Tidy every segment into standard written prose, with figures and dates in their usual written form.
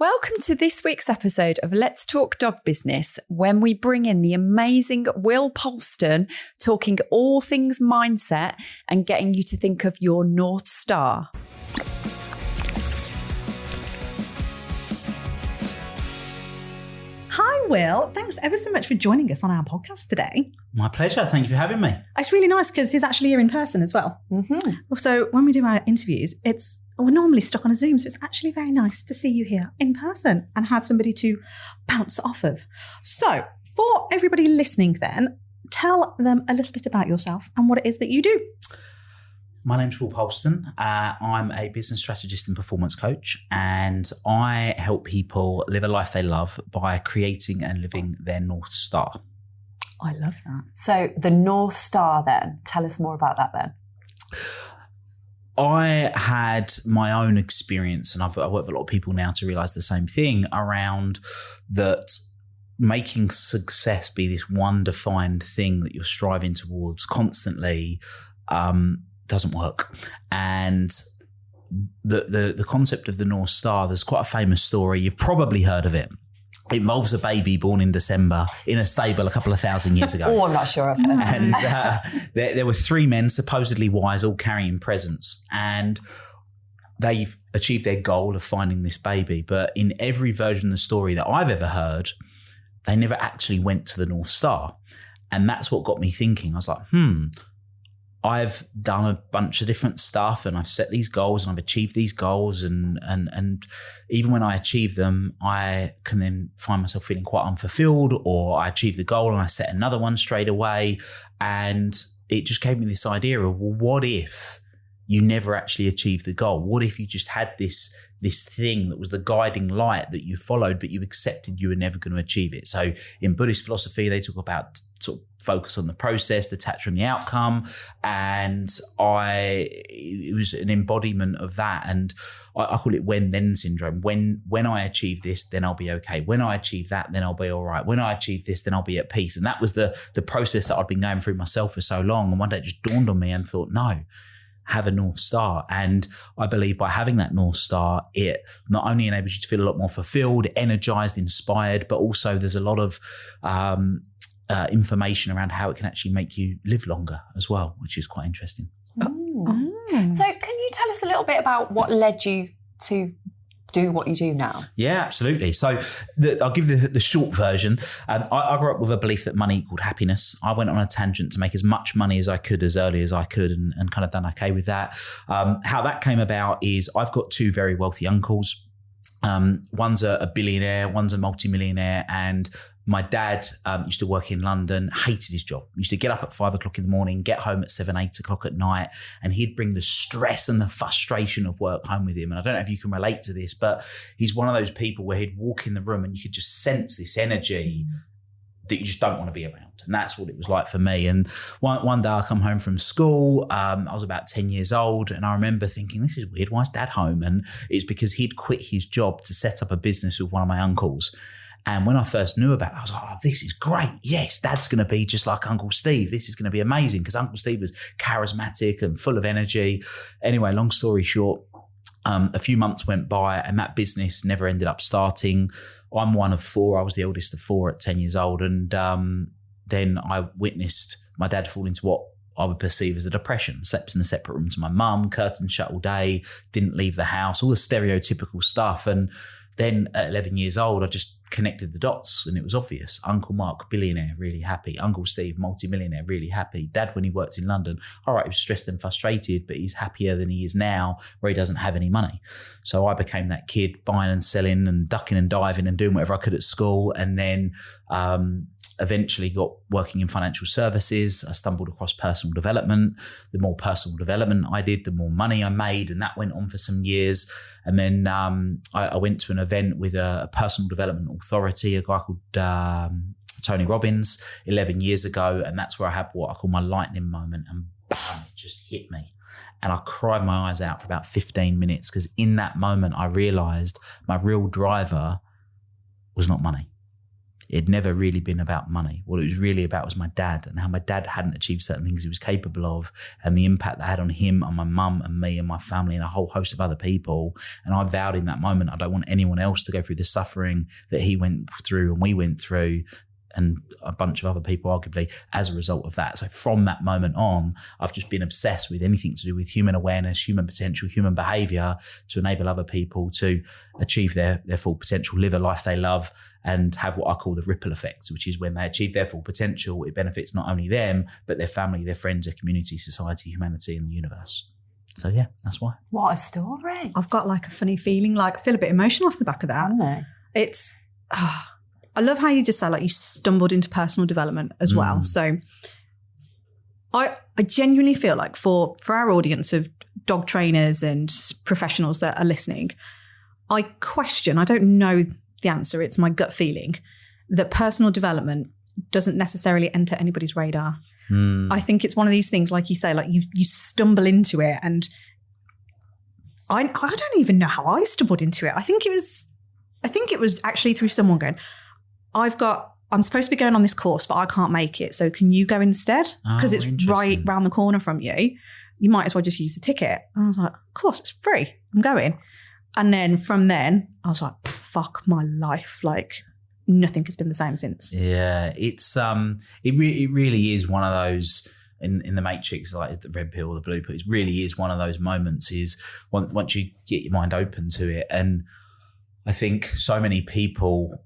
Welcome to this week's episode of Let's Talk Dog Business, when we bring in the amazing Will Polston, talking all things mindset and getting you to think of your North Star. Hi, Will. Thanks ever so much for joining us on our podcast today. My pleasure. Thank you for having me. It's really nice because he's actually here in person as well. Mm-hmm. So when we do our interviews, we're normally stuck on a Zoom, so it's actually very nice to see you here in person and have somebody to bounce off of. So for everybody listening then, tell them a little bit about yourself and what it is that you do. My name's Will Polston. I'm a business strategist and performance coach, and I help people live a life they love by creating and living their North Star. I love that. So the North Star then, tell us more about that then. I had my own experience, and I work with a lot of people now to realise the same thing around that making success be this one defined thing that you're striving towards constantly doesn't work. And the concept of the North Star, there's quite a famous story. You've probably heard of it. It involves a baby born in December in a stable a couple of thousand years ago. Oh, I'm not sure of it. And there were three men, supposedly wise, all carrying presents. And they've achieved their goal of finding this baby. But in every version of the story that I've ever heard, they never actually went to the North Star. And that's what got me thinking. I was like, I've done a bunch of different stuff and I've set these goals and I've achieved these goals and even when I achieve them, I can then find myself feeling quite unfulfilled, or I achieve the goal and I set another one straight away. And it just gave me this idea of, well, what if you never actually achieved the goal? What if you just had this thing that was the guiding light that you followed, but you accepted you were never going to achieve it? So in Buddhist philosophy, they talk about sort of focus on the process, detach from the outcome. And it was an embodiment of that. And I call it when then syndrome. When I achieve this, then I'll be okay. When I achieve that, then I'll be all right. When I achieve this, then I'll be at peace. And that was the process that I'd been going through myself for so long. And one day it just dawned on me and thought, no, have a North Star. And I believe by having that North Star, it not only enables you to feel a lot more fulfilled, energized, inspired, but also there's a lot of information around how it can actually make you live longer as well, which is quite interesting. So can you tell us a little bit about what led you to do what you do now? Yeah, absolutely. So I'll give the short version. I grew up with a belief that money equaled happiness. I went on a tangent to make as much money as I could as early as I could and kind of done okay with that. How that came about is I've got two very wealthy uncles. One's a billionaire, one's a multimillionaire, and my dad used to work in London, hated his job. He used to get up at 5 o'clock in the morning, get home at 7, 8 o'clock at night, and he'd bring the stress and the frustration of work home with him. And I don't know if you can relate to this, but he's one of those people where he'd walk in the room and you could just sense this energy that you just don't want to be around. And that's what it was like for me. And one day I come home from school, I was about 10 years old, and I remember thinking, this is weird, why is Dad home? And it's because he'd quit his job to set up a business with one of my uncles. And when I first knew about it, I was like, oh, this is great. Yes, Dad's going to be just like Uncle Steve. This is going to be amazing, because Uncle Steve was charismatic and full of energy. Anyway, long story short, a few months went by and that business never ended up starting. I'm one of four. I was the oldest of four at 10 years old. And then I witnessed my dad fall into what I would perceive as a depression. Slept in a separate room to my mum, curtains shut all day, didn't leave the house, all the stereotypical stuff. And then at 11 years old, I just connected the dots and it was obvious. Uncle Mark, billionaire, really happy. Uncle Steve, multi-millionaire, really happy. Dad, when he worked in London, all right, he was stressed and frustrated, but he's happier than he is now where he doesn't have any money. So I became that kid buying and selling and ducking and diving and doing whatever I could at school. And then eventually got working in financial services. I stumbled across personal development. The more personal development I did, the more money I made. And that went on for some years. And then I went to an event with a personal development authority, a guy called Tony Robbins, 11 years ago. And that's where I had what I call my lightning moment. And bam, it just hit me. And I cried my eyes out for about 15 minutes because in that moment, I realized my real driver was not money. It had never really been about money. What it was really about was my dad and how my dad hadn't achieved certain things he was capable of, and the impact that had on him and my mum and me and my family and a whole host of other people. And I vowed in that moment, I don't want anyone else to go through the suffering that he went through and we went through, and a bunch of other people, arguably, as a result of that. So from that moment on, I've just been obsessed with anything to do with human awareness, human potential, human behaviour, to enable other people to achieve their full potential, live a life they love, and have what I call the ripple effect, which is when they achieve their full potential, it benefits not only them, but their family, their friends, their community, society, humanity, and the universe. So yeah, that's why. What a story. I've got like a funny feeling, like I feel a bit emotional off the back of that. It's... I love how you just say like you stumbled into personal development as well. So I genuinely feel like for our audience of dog trainers and professionals that are listening, I don't know the answer, it's my gut feeling, that personal development doesn't necessarily enter anybody's radar. I think it's one of these things, like you say, like you stumble into it, and I don't even know how I stumbled into it. I think it was actually through someone going, I'm supposed to be going on this course, but I can't make it. So can you go instead? Because it's right round the corner from you. You might as well just use the ticket. And I was like, of course, it's free. I'm going. And then from then, I was like, fuck my life. Like nothing has been the same since. Yeah, it's it really is one of those in the Matrix, like the red pill or the blue pill. It really is one of those moments. Is once you get your mind open to it, and I think so many people,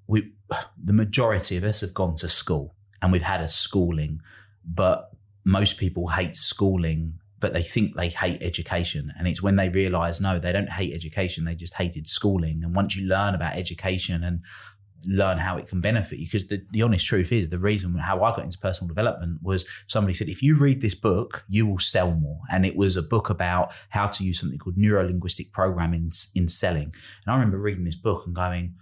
the majority of us have gone to school and we've had a schooling, but most people hate schooling, but they think they hate education. And it's when they realise, no, they don't hate education, they just hated schooling. And once you learn about education and learn how it can benefit you, because the honest truth is, the reason how I got into personal development was somebody said, if you read this book, you will sell more. And it was a book about how to use something called neuro-linguistic programming in selling. And I remember reading this book and going,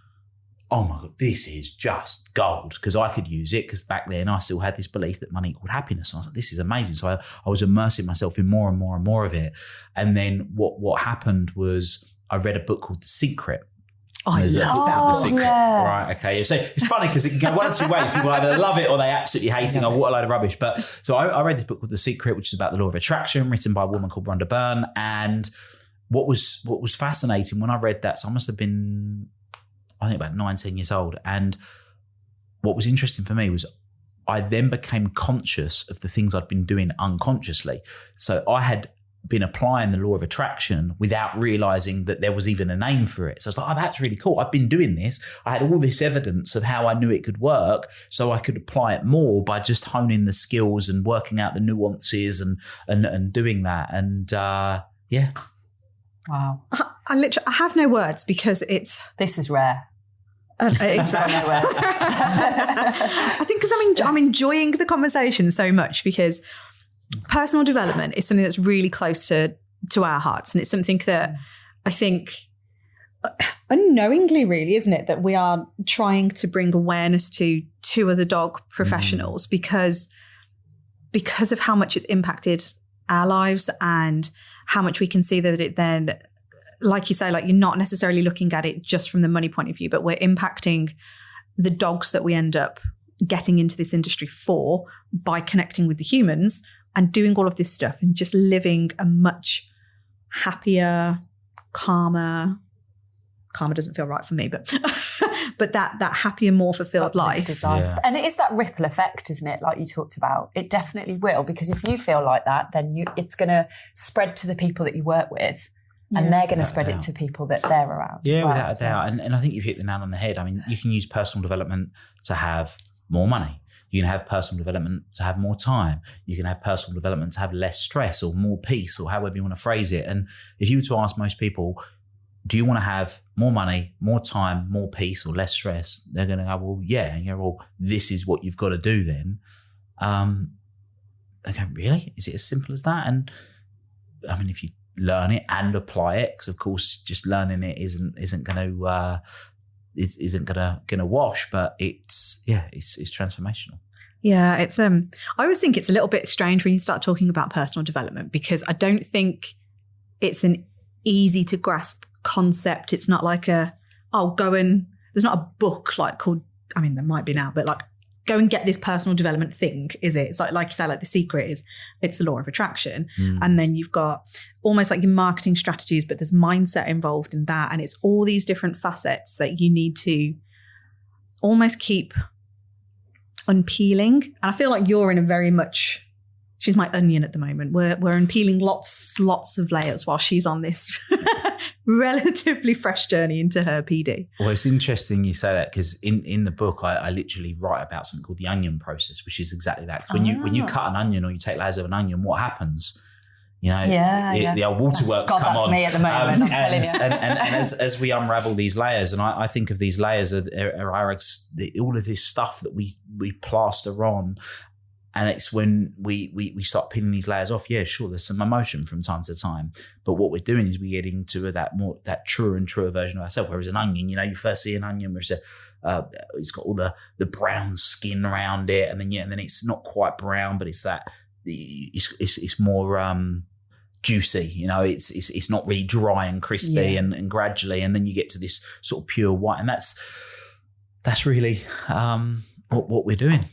oh my God, this is just gold, because I could use it, because back then I still had this belief that money equaled happiness. And I was like, this is amazing. So I was immersing myself in more and more and more of it. And then what happened was I read a book called The Secret. I love that The book. Secret. Yeah. Right, okay. So it's funny because it can go one of two ways. People either love it or they absolutely hate it. Oh, what a load of rubbish. But so I read this book called The Secret, which is about the law of attraction, written by a woman called Rhonda Byrne. And what was fascinating when I read that, so I must have been, I think, about 19 years old. And what was interesting for me was I then became conscious of the things I'd been doing unconsciously. So I had been applying the law of attraction without realizing that there was even a name for it. So I was like, oh, that's really cool. I've been doing this. I had all this evidence of how I knew it could work, so I could apply it more by just honing the skills and working out the nuances and doing that. And yeah. Wow. I have no words, because This is rare. it's Very rare. I think because I'm enjoying the conversation so much, because personal development is something that's really close to our hearts. And it's something that I think unknowingly, really, isn't it, that we are trying to bring awareness to other dog professionals because of how much it's impacted our lives, and how much we can see that it then, like you say, like you're not necessarily looking at it just from the money point of view, but we're impacting the dogs that we end up getting into this industry for by connecting with the humans and doing all of this stuff and just living a much happier, calmer doesn't feel right for me, but but that happier, more fulfilled life. Yeah. And it is that ripple effect, isn't it? Like you talked about, it definitely will, because if you feel like that, then it's going to spread to the people that you work with, and they're going to spread it to people that they're around. Yeah, as well. without a doubt. And I think you've hit the nail on the head. I mean, you can use personal development to have more money. You can have personal development to have more time. You can have personal development to have less stress or more peace, or however you want to phrase it. And if you were to ask most people, do you want to have more money, more time, more peace, or less stress? They're going to go, well, yeah. And you go, well, this is what you've got to do then. They go, really? Is it as simple as that? And I mean, if you learn it and apply it, because of course, just learning it isn't going to wash, but it's transformational. Yeah, it's I always think it's a little bit strange when you start talking about personal development, because I don't think it's an easy to grasp concept. It's not like there's not a book like called I mean, there might be now, but like, go and get this personal development thing, is it? It's like you say, like the secret is it's the law of attraction. And then you've got almost like your marketing strategies, but there's mindset involved in that. And it's all these different facets that you need to almost keep unpeeling. And I feel like you're in a very much, she's my onion at the moment. We're unpeeling lots of layers while she's on this relatively fresh journey into her PD. Well, it's interesting you say that, because in the book, I literally write about something called the onion process, which is exactly that. When you cut an onion, or you take layers of an onion, what happens? You know, the old waterworks come on. That's me at the moment, I'm telling you. And as we unravel these layers, and I think of these layers are all of this stuff that we plaster on. And it's when we start peeling these layers off. Yeah, sure, there's some emotion from time to time, but what we're doing is we're getting to that truer and truer version of ourselves. Whereas an onion, you know, you first see an onion where it's got all the brown skin around it, and then it's not quite brown, but it's more juicy. You know, it's not really dry and crispy, and gradually, and then you get to this sort of pure white, and that's really what we're doing.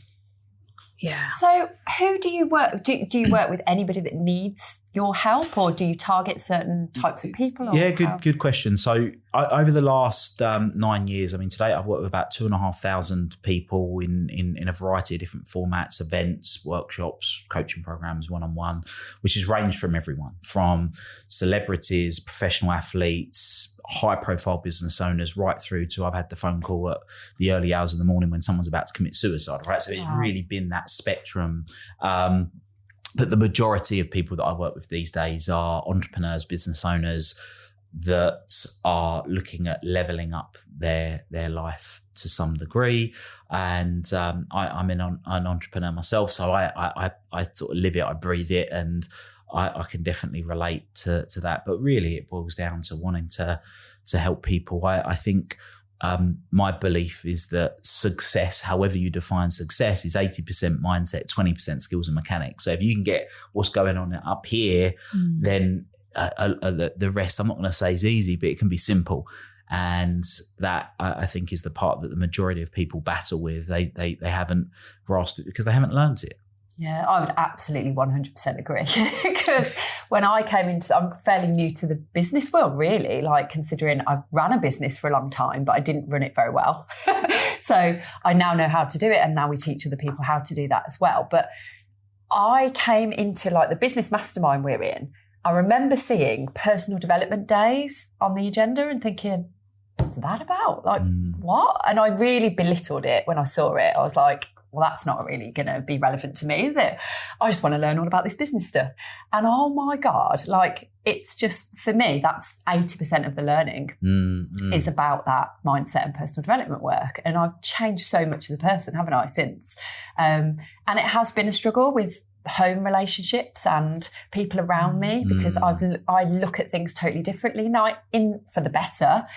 Yeah. So who do you work? Do you work with anybody that needs your help, or do you target certain types of people? Yeah, good question. So over the last 9 years, I mean, to date, I've worked with about 2,500 people in a variety of different formats, events, workshops, coaching programs, one-on-one, which has ranged from everyone, from celebrities, professional athletes, high-profile business owners, right through to I've had the phone call at the early hours of the morning when someone's about to commit suicide, right? So it's really been that spectrum. But the majority of people that I work with these days are entrepreneurs, business owners that are looking at leveling up their life to some degree. And I'm an entrepreneur myself, so I sort of live it, I breathe it, and I can definitely relate to that. But really, it boils down to wanting to help people. I think my belief is that success, however you define success, is 80% mindset, 20% skills and mechanics. So if you can get what's going on up here, then the rest, I'm not going to say is easy, but it can be simple. And that, I think, is the part that the majority of people battle with. They haven't grasped it because they haven't learned it. Yeah, I would absolutely 100% agree. Because when I came into, I'm fairly new to the business world, really, like considering I've run a business for a long time, but I didn't run it very well. So I now know how to do it. And now we teach other people how to do that as well. But I came into like the business mastermind we're in. I remember seeing personal development days on the agenda and thinking, what's that about? Like, what? And I really belittled it when I saw it. I was like, well, that's not really going to be relevant to me, is it? I just want to learn all about this business stuff. And oh my God, like it's just, for me, that's 80% of the learning is about that mindset and personal development work. And I've changed so much as a person, haven't I, since? And it has been a struggle with home relationships and people around me, because I look at things totally differently now, for the better.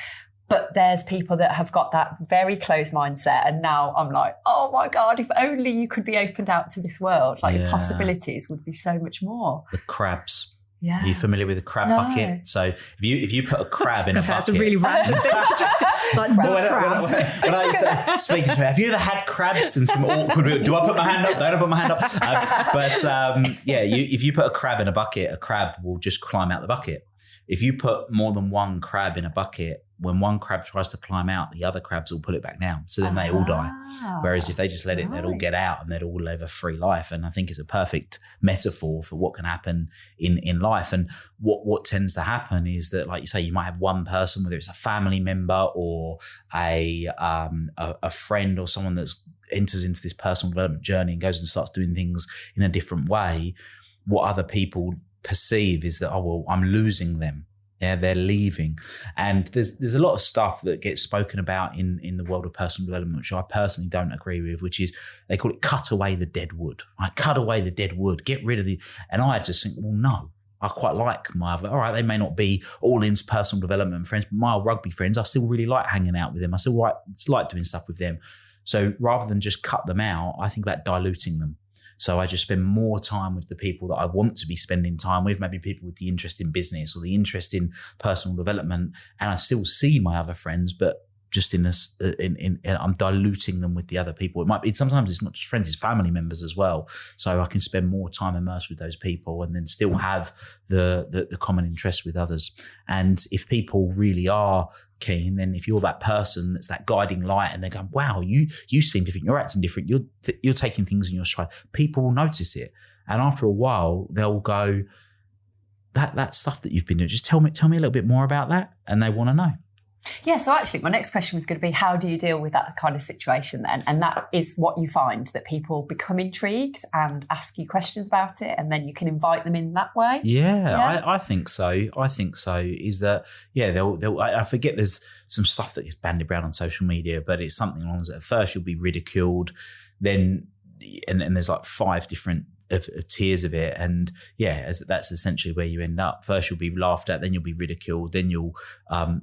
But there's people that have got that very closed mindset. And now I'm like, oh my God, if only you could be opened out to this world. Like your possibilities would be so much more. The crabs. Yeah. Are you familiar with a crab bucket? So if you put a crab in a bucket. That's a really random thing to just like crabs. When I speak to have you ever had crabs and some awkward, do I put my hand up? Don't I put my hand up? If you put a crab in a bucket, a crab will just climb out the bucket. If you put more than one crab in a bucket, when one crab tries to climb out, the other crabs will pull it back down. So then they all die. Whereas if they just let it, they'd all get out and they'd all live a free life. And I think it's a perfect metaphor for what can happen in life. And what tends to happen is that, like you say, you might have one person, whether it's a family member or a friend or someone that enters into this personal development journey and goes and starts doing things in a different way. What other people perceive is that, oh, well, I'm losing them. Yeah, they're leaving. And there's a lot of stuff that gets spoken about in the world of personal development, which I personally don't agree with, which is they call it cut away the dead wood. Right? Cut away the dead wood, get rid of the... And I just think, well, no, I quite like my other... All right, they may not be all into personal development friends, but my old rugby friends, I still really like hanging out with them. I still like doing stuff with them. So rather than just cut them out, I think about diluting them. So I just spend more time with the people that I want to be spending time with, maybe people with the interest in business or the interest in personal development. And I still see my other friends, but just I'm diluting them with the other people. Sometimes it's not just friends, it's family members as well. So I can spend more time immersed with those people and then still have the common interest with others. And if people really are keen, then if you're that person that's that guiding light and they're going, wow, you seem different, you're acting different, you're taking things in your stride, people will notice it. And after a while, they'll go, that stuff that you've been doing, just tell me a little bit more about that. And they want to know. Yeah, so actually my next question was going to be, how do you deal with that kind of situation then? And that is what you find, that people become intrigued and ask you questions about it, and then you can invite them in that way? Yeah. I think so. Is that, they'll I forget there's some stuff that gets bandied around on social media, but it's something along as at first you'll be ridiculed, then, and there's like 5 different of tiers of it, and that's essentially where you end up. First you'll be laughed at, then you'll be ridiculed, then you'll then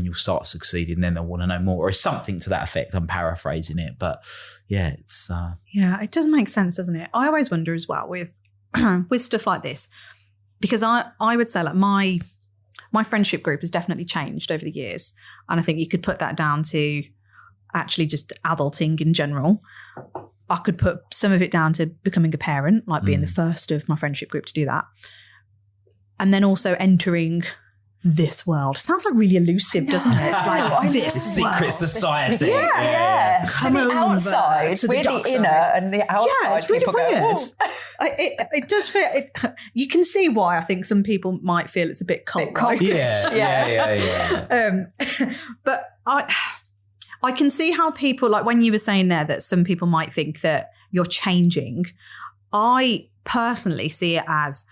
you'll start succeeding, then they'll want to know more, or something to that effect. I'm paraphrasing it, but it's it does make sense, doesn't it? I always wonder as well with with stuff like this, because I would say like my friendship group has definitely changed over the years, and I think you could put that down to actually just adulting in general. I could put some of it down to becoming a parent, like being the first of my friendship group to do that. And then also entering this world. Sounds like really elusive, doesn't it? It's like this secret society. Yeah. Come the outside, we're the inner and the outside. Yeah, it's really weird. Go, it does feel, you can see why I think some people might feel it's a bit cult-like. Yeah. But I can see how people, like when you were saying there that some people might think that you're changing, I personally see it as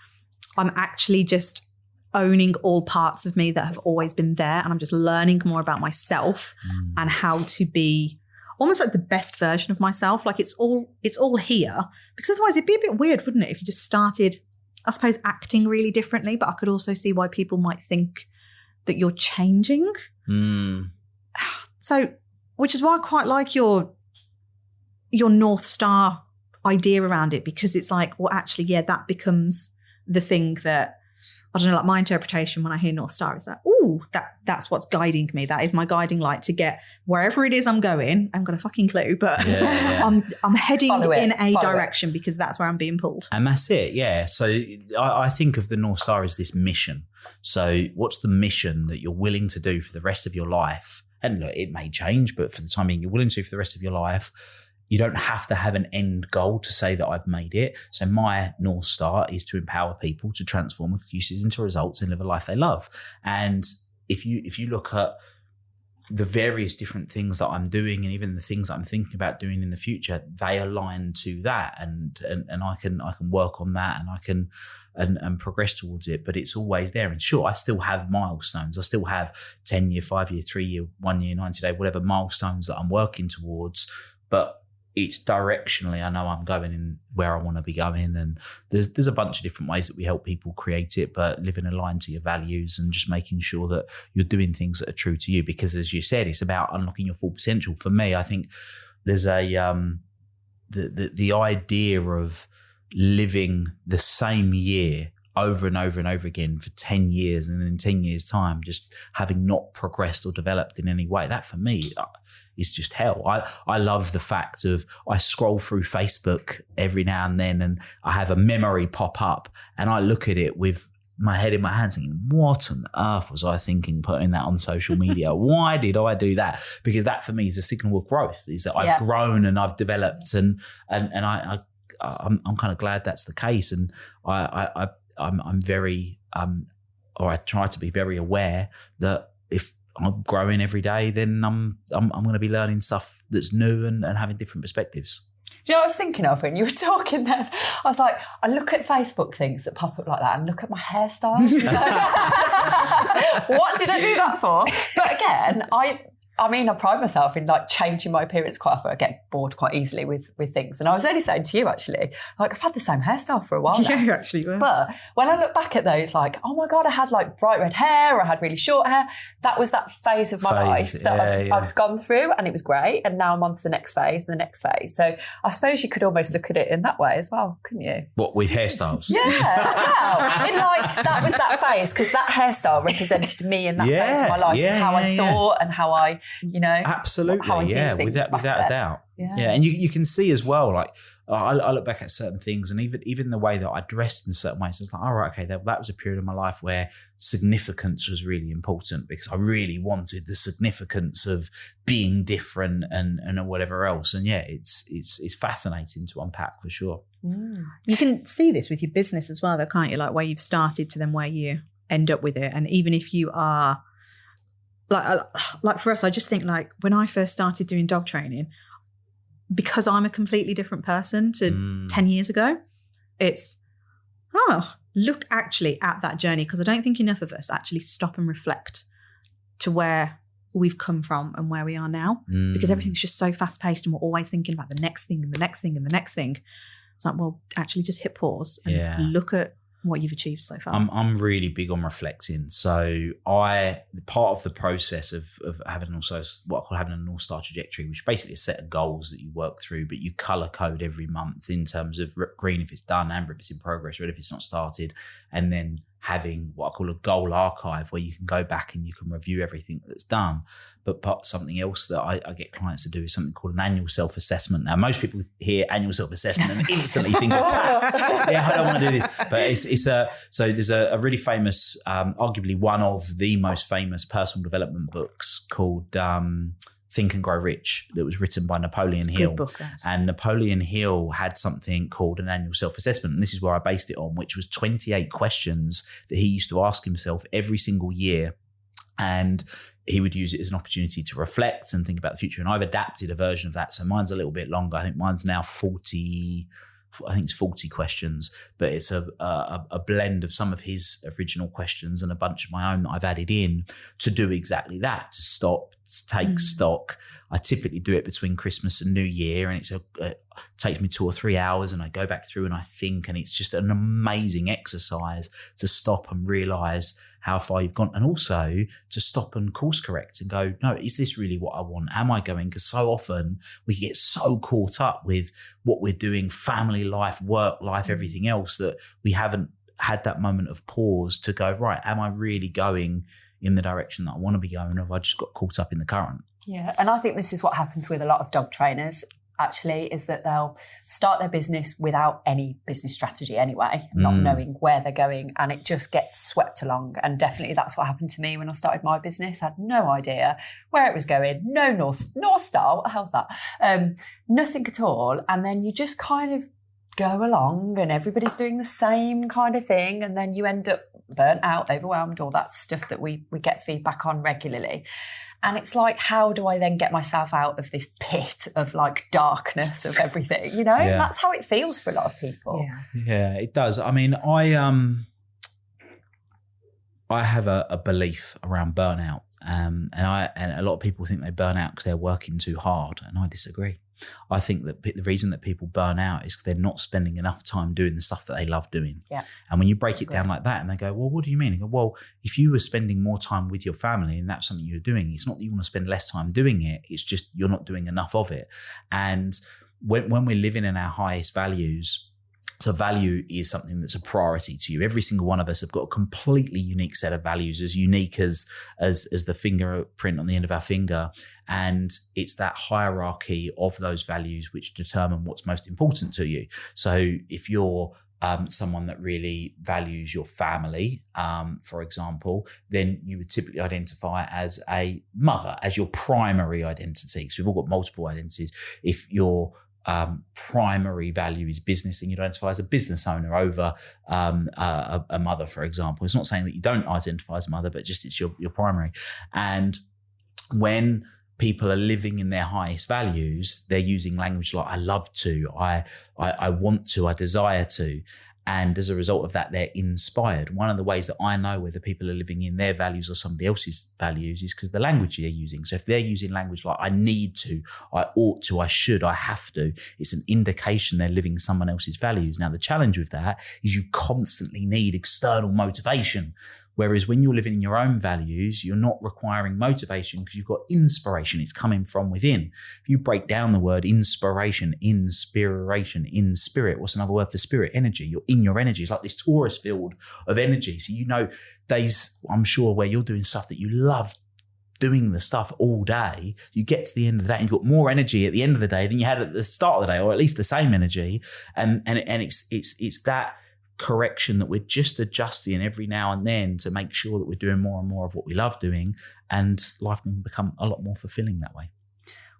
I'm actually just owning all parts of me that have always been there, and I'm just learning more about myself and how to be almost like the best version of myself. Like it's all here, because otherwise it'd be a bit weird, wouldn't it, if you just started, I suppose, acting really differently. But I could also see why people might think that you're changing. So, which is why I quite like your North Star idea around it, because it's like, well, actually, that becomes the thing that, I don't know, like my interpretation when I hear North Star is that, that's what's guiding me. That is my guiding light to get wherever it is I'm going. I haven't got a fucking clue, but I'm heading in a direction because that's where I'm being pulled. And that's it, yeah. So I think of the North Star as this mission. So what's the mission that you're willing to do for the rest of your life? And look, it may change, but for the time being, you're willing to for the rest of your life. You don't have to have an end goal to say that I've made it. So my North Star is to empower people to transform excuses into results and live a life they love. And if you look at the various different things that I'm doing, and even the things that I'm thinking about doing in the future, they align to that, and I can work on that, and I can and progress towards it. But it's always there. And sure, I still have milestones. I still have 10-year, 5-year, 3-year, 1 year, 90-day, whatever milestones that I'm working towards. But it's directionally, I know I'm going in where I want to be going. And there's a bunch of different ways that we help people create it, but living aligned to your values and just making sure that you're doing things that are true to you. Because as you said, it's about unlocking your full potential. For me, I think there's the idea of living the same year over and over and over again for 10 years, and then in 10 years' time, just having not progressed or developed in any way. That for me is just hell. I love the fact of I scroll through Facebook every now and then, and I have a memory pop up, and I look at it with my head in my hands thinking, what on earth was I thinking putting that on social media? Why did I do that? Because that for me is a signal of growth, is that I've grown and I've developed, and I'm kind of glad that's the case. And I'm very, or I try to be very aware that if I'm growing every day, then I'm going to be learning stuff that's new and having different perspectives. Do you know what I was thinking of when you were talking then? I was like, I look at Facebook things that pop up like that and look at my hairstyle. What did I do that for? But again, I mean, I pride myself in like changing my appearance quite often. Again, bored quite easily with things. And I was only saying to you, actually, like, I've had the same hairstyle for a while now. Yeah, you actually were. But when I look back at those, like, oh my God, I had like bright red hair, or I had really short hair. That was that phase of my life that I've gone through, and it was great. And now I'm on to the next phase and the next phase. So I suppose you could almost look at it in that way as well, couldn't you? What, with hairstyles? Yeah, wow. In like, that was that phase, because that hairstyle represented me in that phase of my life, and how I thought and how I, you know, absolutely, how I do things without a doubt. Yeah, and you can see as well, like, I look back at certain things, and even the way that I dressed in certain ways, it's like, all right, okay, that was a period of my life where significance was really important, because I really wanted the significance of being different and whatever else. And yeah, it's fascinating to unpack for sure. You can see this with your business as well, though, can't you? Like where you've started to then where you end up with it, and even if you are like for us, I just think like when I first started doing dog training, because I'm a completely different person to 10 years ago, it's, look actually at that journey, because I don't think enough of us actually stop and reflect to where we've come from and where we are now, because everything's just so fast paced and we're always thinking about the next thing and the next thing and the next thing. It's like, well, actually just hit pause and look at what you've achieved so far. I'm really big on reflecting. So part of the process of having also what I call having a North Star trajectory, which basically is a set of goals that you work through, but you color code every month in terms of green if it's done, amber if it's in progress, red if it's not started, and then having what I call a goal archive where you can go back and you can review everything that's done. But something else that I get clients to do is something called an annual self-assessment. Now, most people hear annual self-assessment and instantly think of tax. Yeah, I don't want to do this. But so there's a really famous, arguably one of the most famous personal development books called Think and Grow Rich, that was written by Napoleon Hill. Book, and Napoleon Hill had something called an annual self-assessment. And this is where I based it on, which was 28 questions that he used to ask himself every single year. And he would use it as an opportunity to reflect and think about the future. And I've adapted a version of that. So mine's a little bit longer. I think mine's now 40 questions, but it's a blend of some of his original questions and a bunch of my own that I've added in to do exactly that, to stop, to take stock. I typically do it between Christmas and New Year, and it takes me 2 or 3 hours, and I go back through and I think, and it's just an amazing exercise to stop and realize how far you've gone, and also to stop and course correct and go, no, is this really what I want? Am I going? Because so often we get so caught up with what we're doing, family life, work life, everything else, that we haven't had that moment of pause to go, right, am I really going in the direction that I want to be going, or have I just got caught up in the current? Yeah, and I think this is what happens with a lot of dog trainers, actually, is that they'll start their business without any business strategy anyway, not knowing where they're going, and it just gets swept along. And definitely that's what happened to me when I started my business. I had no idea where it was going, no North Star, what the hell's that? Nothing at all. And then you just kind of go along and everybody's doing the same kind of thing, and then you end up burnt out, overwhelmed, all that stuff that we get feedback on regularly. And it's like, how do I then get myself out of this pit of like darkness of everything? You know, that's how it feels for a lot of people. Yeah, it does. I mean, I have a belief around burnout, and a lot of people think they burn out because they're working too hard, and I disagree. I think that the reason that people burn out is because they're not spending enough time doing the stuff that they love doing. Yeah. And when you break it down like that and they go, well, what do you mean? You go, well, if you were spending more time with your family and that's something you're doing, it's not that you want to spend less time doing it. It's just you're not doing enough of it. And when we're living in our highest values, so value is something that's a priority to you. Every single one of us have got a completely unique set of values, as unique as the fingerprint on the end of our finger. And it's that hierarchy of those values which determine what's most important to you. So if you're someone that really values your family, for example, then you would typically identify as a mother, as your primary identity. So we've all got multiple identities. If your primary value is business, and you identify as a business owner over a mother, for example. It's not saying that you don't identify as a mother, but just it's your primary. And when people are living in their highest values, they're using language like I love to, I want to, I desire to. And as a result of that, they're inspired. One of the ways that I know whether people are living in their values or somebody else's values is because the language they're using. So if they're using language like I need to, I ought to, I should, I have to, it's an indication they're living someone else's values. Now, the challenge with that is you constantly need external motivation. Whereas when you're living in your own values, you're not requiring motivation because you've got inspiration. It's coming from within. If you break down the word inspiration, in spirit, what's another word for spirit? Energy. You're in your energy. It's like this torus field of energy. So, you know, days, I'm sure, where you're doing stuff that you love doing the stuff all day, you get to the end of the day and you've got more energy at the end of the day than you had at the start of the day, or at least the same energy. And it's that correction that we're just adjusting every now and then to make sure that we're doing more and more of what we love doing, and life can become a lot more fulfilling that way.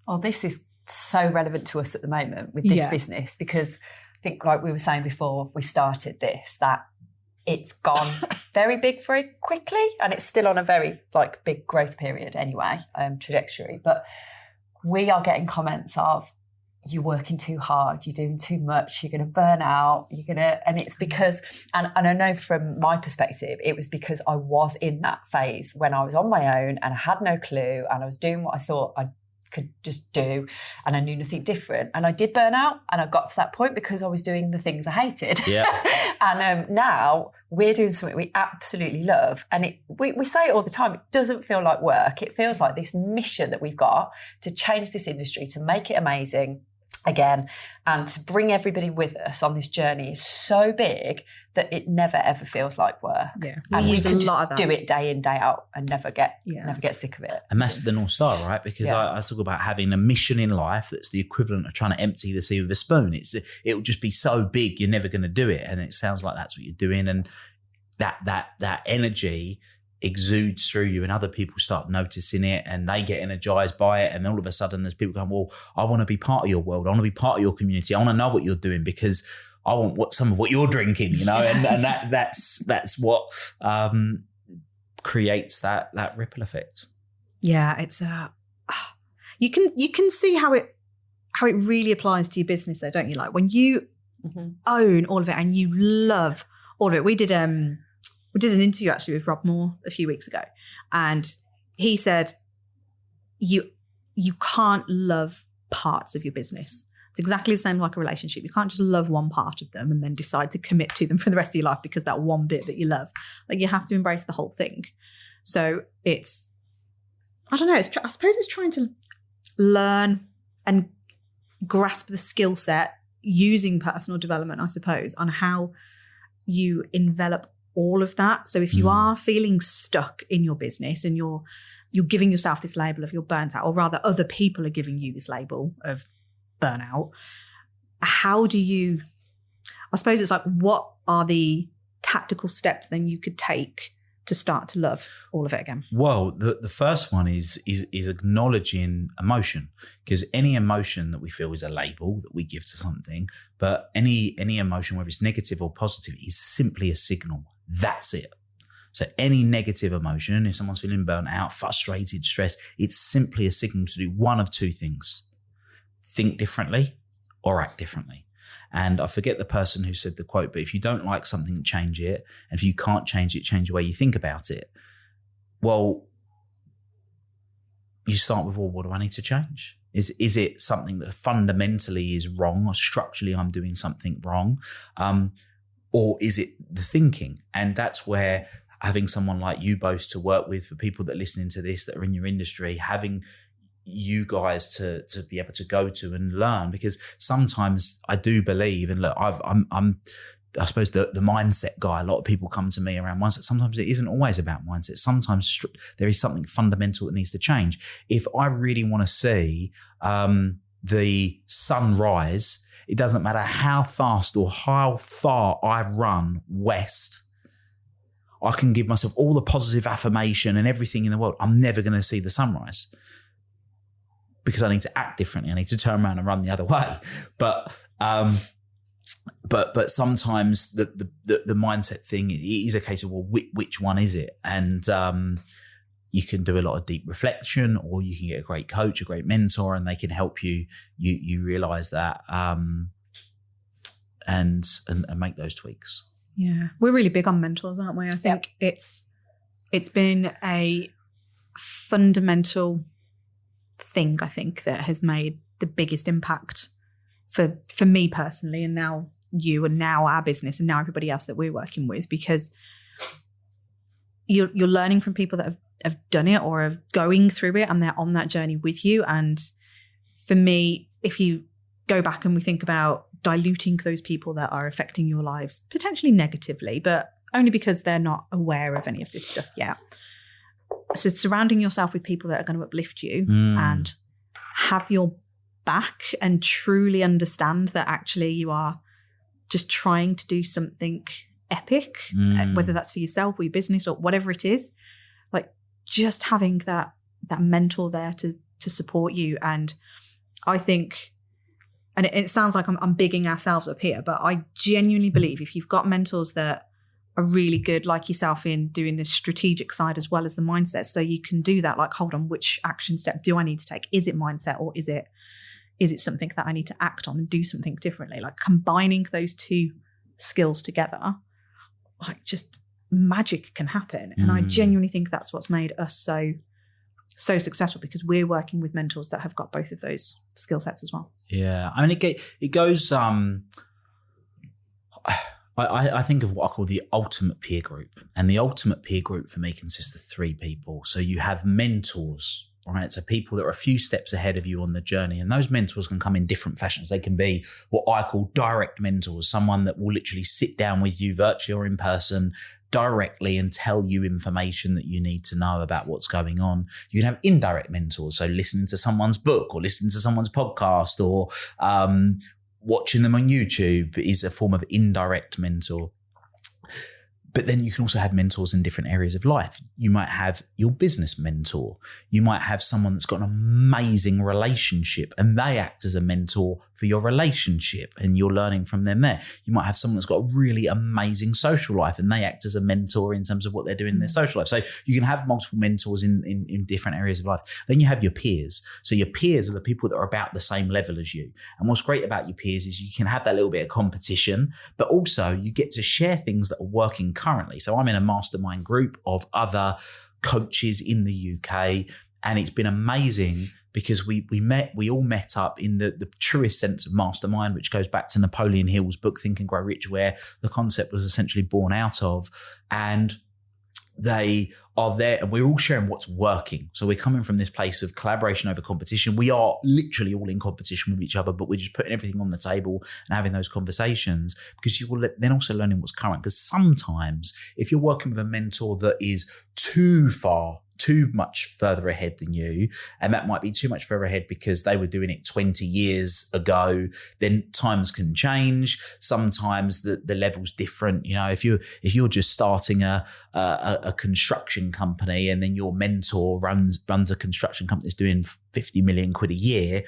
Well, this is so relevant to us at the moment with this business, because I think, like we were saying before we started this, that it's gone very big very quickly, and it's still on a very big growth period anyway, trajectory. But we are getting comments of, you're working too hard, you're doing too much, you're going to burn out, and it's because, and I know from my perspective, it was because I was in that phase when I was on my own and I had no clue, and I was doing what I thought I could just do, and I knew nothing different. And I did burn out, and I got to that point because I was doing the things I hated. Yeah. And now we're doing something we absolutely love. And we say it all the time, it doesn't feel like work. It feels like this mission that we've got to change this industry, to make it amazing again, and to bring everybody with us on this journey is so big that it never ever feels like work. Yeah, and we use can a lot of just that. do it day in, day out, and never get sick of it. And that's the North Star, right? Because I talk about having a mission in life that's the equivalent of trying to empty the sea with a spoon. It'll just be so big you're never going to do it, and it sounds like that's what you're doing, and that energy exudes through you, and other people start noticing it, and they get energized by it, and all of a sudden there's people going, well, I want to be part of your world, I want to be part of your community, I want to know what you're doing because I want some of what you're drinking, you know. and that's what creates that ripple effect. Yeah, it's you can see how it really applies to your business though, don't you? Like when you own all of it and you love all of it. We did an interview actually with Rob Moore a few weeks ago, and he said you can't love parts of your business. It's exactly the same like a relationship. You can't just love one part of them and then decide to commit to them for the rest of your life because that one bit that you love. Like, you have to embrace the whole thing. So it's, I don't know, I suppose it's trying to learn and grasp the skill set using personal development, I suppose, on how you envelop all of that. So if you are feeling stuck in your business and you're giving yourself this label of you're burnt out, or rather other people are giving you this label of burnout, how do you, I suppose it's like, what are the tactical steps then you could take to start to love all of it again? Well, the first one is acknowledging emotion, because any emotion that we feel is a label that we give to something, but any emotion, whether it's negative or positive, is simply a signal. That's it. So any negative emotion, if someone's feeling burnt out, frustrated, stressed, it's simply a signal to do one of two things: think differently or act differently. And I forget the person who said the quote, but if you don't like something, change it. And if you can't change it, change the way you think about it. Well, you start with, well, what do I need to change? Is it something that fundamentally is wrong, or structurally I'm doing something wrong? Or is it the thinking? And that's where having someone like you both to work with, for people that are listening to this that are in your industry, having you guys to be able to go to and learn, because sometimes I do believe, and look, I'm I suppose the mindset guy. A lot of people come to me around mindset. Sometimes it isn't always about mindset. Sometimes there is something fundamental that needs to change. If I really want to see the sun rise, it doesn't matter how fast or how far I run west. I can give myself all the positive affirmation and everything in the world. I'm never going to see the sunrise, because I need to act differently. I need to turn around and run the other way. But sometimes the mindset thing is a case of, well, which one is it? And you can do a lot of deep reflection, or you can get a great coach, a great mentor, and they can help you realize that. and make those tweaks. Yeah, we're really big on mentors, aren't we? I think it's been a fundamental thing, I think, that has made the biggest impact for me personally, and now you, and now our business, and now everybody else that we're working with, because you're learning from people that have done it or are going through it, and they're on that journey with you. And for me, if you go back and we think about diluting those people that are affecting your lives potentially negatively, but only because they're not aware of any of this stuff yet. So surrounding yourself with people that are going to uplift you and have your back and truly understand that actually you are just trying to do something epic, whether that's for yourself or your business or whatever it is, like just having that mentor there to support you. And I think, and it sounds like I'm bigging ourselves up here, but I genuinely believe if you've got mentors that are really good, like yourself, in doing the strategic side as well as the mindset, so you can do that, like, hold on, which action step do I need to take? Is it mindset, or is it something that I need to act on and do something differently? Like combining those two skills together, like just magic can happen. And I genuinely think that's what's made us so successful, because we're working with mentors that have got both of those skill sets as well. Yeah. I mean, it goes, I think of what I call the ultimate peer group. And the ultimate peer group for me consists of three people. So you have mentors, right? So people that are a few steps ahead of you on the journey. And those mentors can come in different fashions. They can be what I call direct mentors, someone that will literally sit down with you virtually or in person directly and tell you information that you need to know about what's going on. You can have indirect mentors, so listening to someone's book or listening to someone's podcast or watching them on YouTube is a form of indirect mentor. But then you can also have mentors in different areas of life. You might have your business mentor. You might have someone that's got an amazing relationship and they act as a mentor for your relationship and you're learning from them there. You might have someone that's got a really amazing social life and they act as a mentor in terms of what they're doing in their social life. So you can have multiple mentors in different areas of life. Then you have your peers. So your peers are the people that are about the same level as you. And what's great about your peers is you can have that little bit of competition, but also you get to share things that are working currently. So I'm in a mastermind group of other coaches in the UK, and it's been amazing because we all met up in the truest sense of mastermind, which goes back to Napoleon Hill's book, Think and Grow Rich, where the concept was essentially born out of. And they are there and we're all sharing what's working. So we're coming from this place of collaboration over competition. We are literally all in competition with each other, but we're just putting everything on the table and having those conversations, because you will then also learning what's current. Because sometimes if you're working with a mentor that is too much further ahead than you, and that might be too much further ahead because they were doing it 20 years ago, then times can change. Sometimes the level's different. You know, if you're just starting a construction company and then your mentor runs a construction company that's doing 50 million quid a year,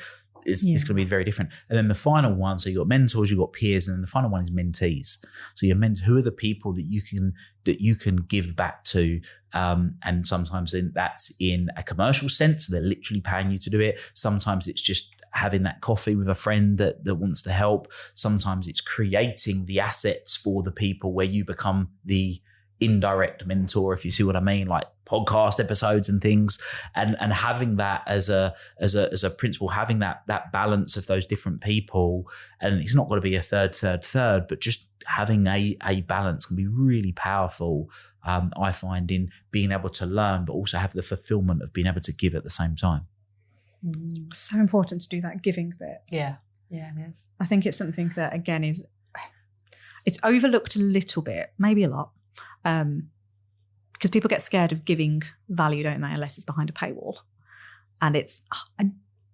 it's going to be very different. And then the final one, so you've got mentors, you've got peers, and then the final one is mentees. So your mentors, who are the people that you can give back to? And sometimes that's in a commercial sense. So they're literally paying you to do it. Sometimes it's just having that coffee with a friend that wants to help. Sometimes it's creating the assets for the people where you become the indirect mentor, if you see what I mean, like podcast episodes and things, and having that as a principle, having that balance of those different people. And it's not got to be a third, but just having a balance can be really powerful. I find in being able to learn, but also have the fulfillment of being able to give at the same time. So important to do that giving bit. Yeah, it is. I think it's something that, again, it's overlooked a little bit, maybe a lot. Because people get scared of giving value, don't they, unless it's behind a paywall. And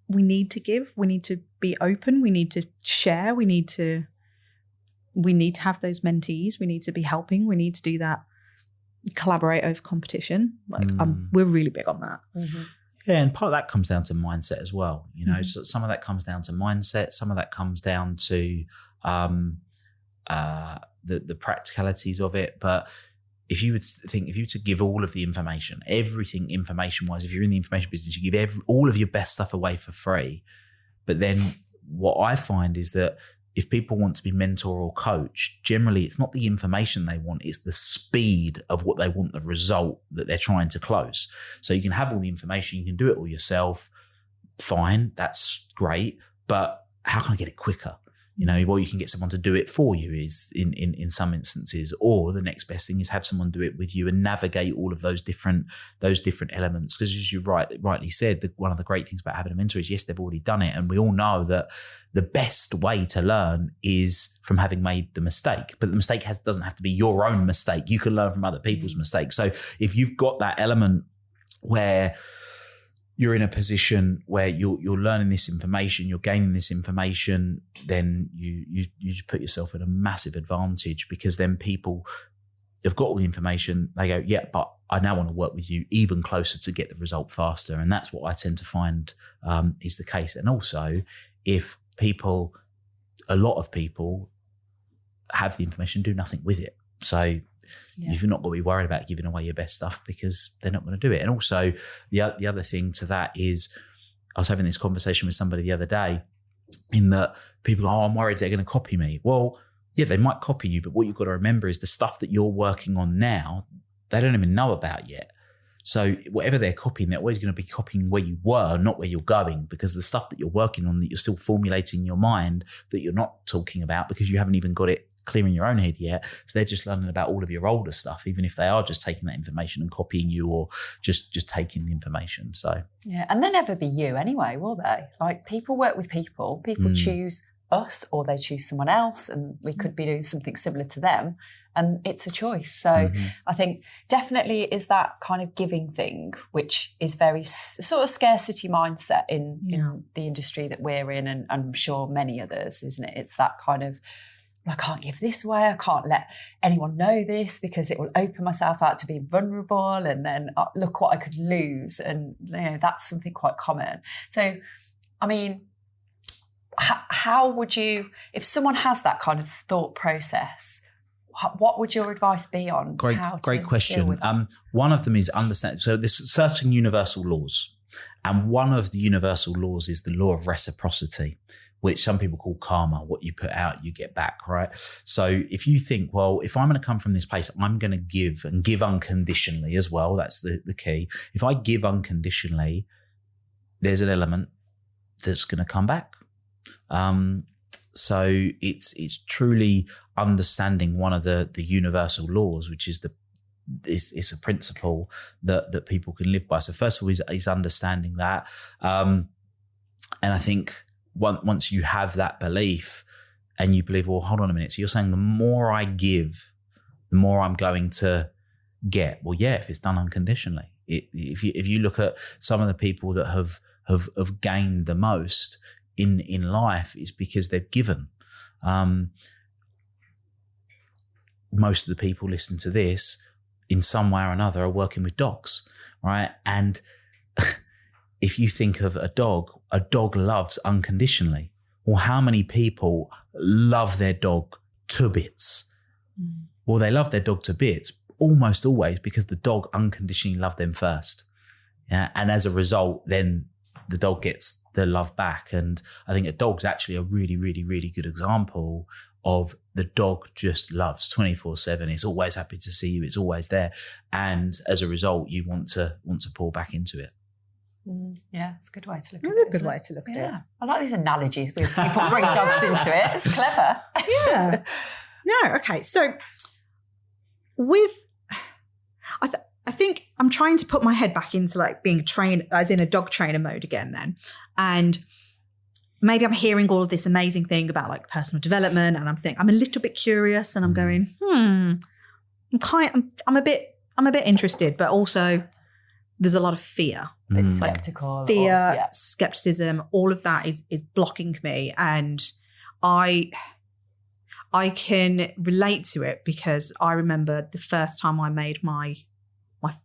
we need to give, we need to be open, we need to share, we need to have those mentees, we need to be helping, we need to do that, collaborate over competition. We're really big on that. Mm-hmm. Yeah, and part of that comes down to mindset as well. You know, so some of that comes down to mindset, some of that comes down to the practicalities of it. But if you were to give all of the information, everything information-wise, if you're in the information business, you give all of your best stuff away for free. But then what I find is that if people want to be mentor or coach, generally it's not the information they want, it's the speed of what they want, the result that they're trying to close. So you can have all the information, you can do it all yourself, fine, that's great, but how can I get it quicker? You know, well, you can get someone to do it for you is in some instances, or the next best thing is have someone do it with you and navigate all of those different elements. Because as you rightly said, one of the great things about having a mentor is, yes, they've already done it. And we all know that the best way to learn is from having made the mistake. But the mistake doesn't have to be your own mistake. You can learn from other people's mistakes. So if you've got that element where you're in a position where you're learning this information, you're gaining this information, then you put yourself at a massive advantage, because then people have got all the information. They go, yeah, but I now want to work with you even closer to get the result faster. And that's what I tend to find is the case. And also, if a lot of people have the information, do nothing with it. So you've not got to be worried about giving away your best stuff, because they're not going to do it. And also the other thing to that is, I was having this conversation with somebody the other day, in that people are, I'm worried they're going to copy me. Well, yeah, they might copy you, but what you've got to remember is the stuff that you're working on now, they don't even know about yet. So whatever they're copying, they're always going to be copying where you were, not where you're going, because the stuff that you're working on, that you're still formulating in your mind, that you're not talking about because you haven't even got it clear in your own head yet. So they're just learning about all of your older stuff, even if they are just taking that information and copying you, or just taking the information. So yeah, and they'll never be you anyway, will they? Like, people work with people choose us, or they choose someone else, and we could be doing something similar to them, and it's a choice. So I think definitely it is that kind of giving thing, which is very sort of scarcity mindset in the industry that we're in, and I'm sure many others, isn't it? It's that kind of, I can't give this away, I can't let anyone know this because it will open myself out to being vulnerable, and then look what I could lose. And that's something quite common. So, I mean, how would you, if someone has that kind of thought process, what would your advice be on? Great question. One of them is understand. So there's certain universal laws, and one of the universal laws is the law of reciprocity, which some people call karma. What you put out, you get back, right? So if you think, well, if I'm going to come from this place, I'm going to give, and give unconditionally as well. That's the key. If I give unconditionally, there's an element that's going to come back. So it's truly understanding one of the universal laws, which is it's a principle that people can live by. So first of all is understanding that. And I think once you have that belief, and you believe, well, hold on a minute. So you're saying the more I give, the more I'm going to get. Well, yeah, if it's done unconditionally. If you look at some of the people that have gained the most in life, is because they've given. Most of the people listening to this, in some way or another, are working with dogs, right? And if you think of a dog loves unconditionally. Well, how many people love their dog to bits? Well, they love their dog to bits almost always because the dog unconditionally loved them first. Yeah. And as a result, then the dog gets the love back. And I think a dog's actually a really, really, really good example of the dog just loves 24/7. It's always happy to see you. It's always there. And as a result, you want to pour back into it. Yeah, it's a good way to look at it. It's a good way to look at it. I like these analogies where people bring dogs into it. It's clever. Yeah. No, okay. So I think I'm trying to put my head back into like being trained, as in a dog trainer mode again then. And maybe I'm hearing all of this amazing thing about like personal development, and I'm a little bit curious, and I'm going, I'm a bit interested, but also there's a lot of fear. It's skeptical. Fear, skepticism, all of that is blocking me. And I can relate to it, because I remember the first time I made my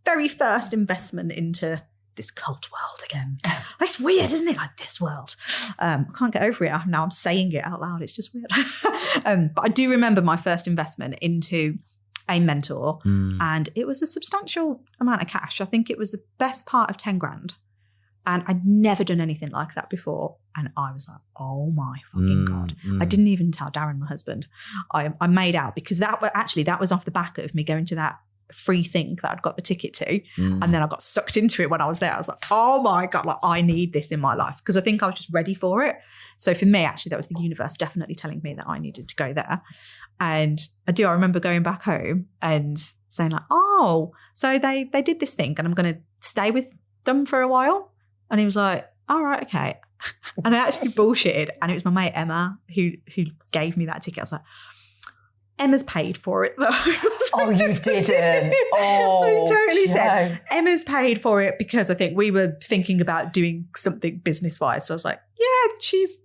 very first investment into this cult world again. It's weird, isn't it? Like, this world. I can't get over it. Now I'm saying it out loud. It's just weird. But I do remember my first investment into a mentor, and it was a substantial amount of cash. I think it was the best part of 10 grand. And I'd never done anything like that before. And I was like, oh my fucking God. I didn't even tell Darren, my husband. I made out because that was off the back of me going to that free thing that I'd got the ticket to. And then I got sucked into it when I was there. I was like, oh my God, like I need this in my life, because I think I was just ready for it. So for me, actually, that was the universe definitely telling me that I needed to go there. And I remember going back home and saying like, oh, so they did this thing and I'm going to stay with them for a while. And he was like, all right, okay. And I actually bullshitted. And it was my mate Emma who gave me that ticket. I was like, Emma's paid for it though. Oh, you didn't. Oh, I totally said Emma's paid for it because I think we were thinking about doing something business wise. So I was like, yeah, she's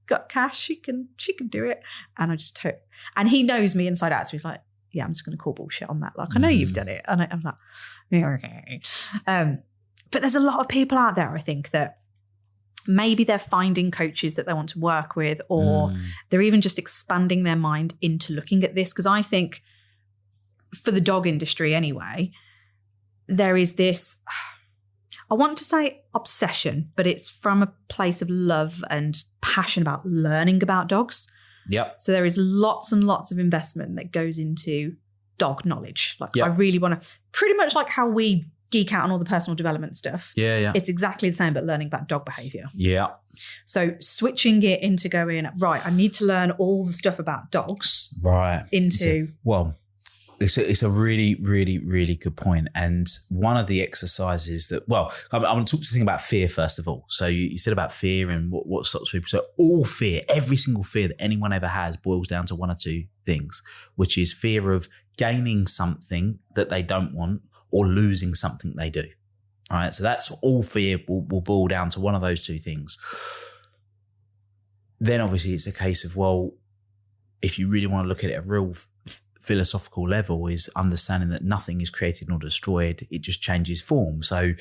got cash. She can do it. And I just took. And he knows me inside out. So he's like, yeah, I'm just going to call bullshit on that. Like, I know you've done it. And I'm like, yeah, okay. But there's a lot of people out there, I think, that maybe they're finding coaches that they want to work with, or they're even just expanding their mind into looking at this. Because I think for the dog industry anyway, there is this, I want to say obsession, but it's from a place of love and passion about learning about dogs. Yep. So there is lots and lots of investment that goes into dog knowledge. Like Yep. I really want to, pretty much like how we geek out on all the personal development stuff. Yeah, yeah. It's exactly the same, but learning about dog behavior. Yeah. So switching it into going, right, I need to learn all the stuff about dogs. Right. It's a really, really, really good point. And one of the exercises that, I want to talk to the thing about fear first of all. So you said about fear and what stops people. So all fear, every single fear that anyone ever has boils down to one or two things, which is fear of gaining something that they don't want or losing something they do. All right. So that's all fear will boil down to one of those two things. Then obviously it's a case of, well, if you really want to look at it at a real philosophical level, is understanding that nothing is created nor destroyed. It just changes form. So